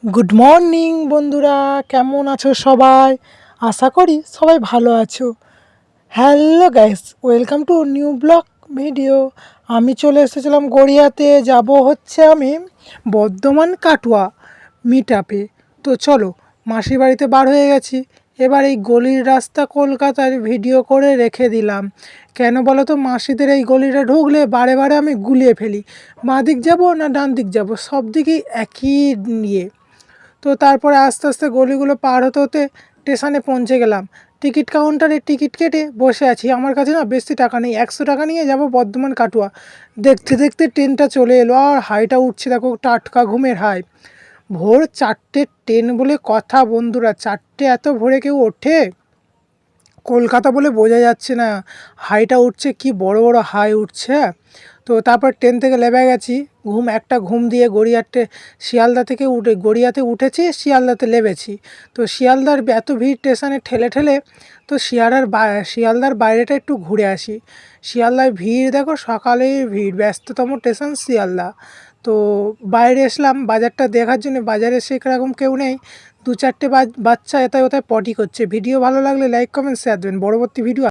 Good morning বন্ধুরা, কেমন আছো সবাই? আশা করি সবাই ভালো আছো। Hello guys, welcome to new blog video. আমি চলে এসেছিলাম গড়িয়াতে, যাব হচ্ছে আমি বর্ধমান কাটোয়া মিট আপে। তো চলো, মাসির বাড়িতে বার হয়ে গেছি। এবার এই গলির রাস্তা কলকাতার ভিডিও করে রেখে দিলাম। কেন বলো তো, মাসিদের এই গলিটা ঢুকলে বারে বারে আমি গুলিয়ে ফেলি, বাঁ দিক যাবো না ডান দিক যাবো, সব দিকেই একই নিয়ে। তো তারপরে আস্তে আস্তে গলিগুলো পার হতে হতে স্টেশনে পৌঁছে গেলাম। টিকিট কাউন্টারে টিকিট কেটে বসে আছি। আমার কাছে না বেশি টাকা নেই, 100 টাকা নিয়ে যাব বর্ধমান কাটোয়া। দেখতে দেখতে ট্রেনটা চলে এলো, আর হাইটা উঠছে দেখো, টাটকা ঘুমের হাই। ভোর 4টের ট্রেন বলে কথা বন্ধুরা, 4টে এত ভোরে কেউ ওঠে? কলকাতা বলে বোঝা যাচ্ছে না, হাইটা উঠছে, কি বড় বড় হাই উঠছে। তো তারপর ট্রেন থেকে নেমে গেছি। একটা ঘুম দিয়ে শিয়ালদা থেকে গড়িয়াতে উঠেছি, শিয়ালদাতে নেমেছি। তো শিয়ালদার এত ভিড় স্টেশনে ঠেলে ঠেলে, তো শিয়ালদার বাইরেটা একটু ঘুরে আসি। শিয়ালদার ভিড় দেখো, সকালেই ভিড়, ব্যস্ততম স্টেশন শিয়ালদা। তো বাইরে এসলাম বাজারটা দেখার জন্য। বাজারে সেরকম কেউ নেই, 2-4টে বাচ্চা এতায় ওতায় পটি করছে। ভিডিও ভালো লাগলে লাইক কমেন্ট শেয়ার দেবেন। পরবর্তী ভিডিও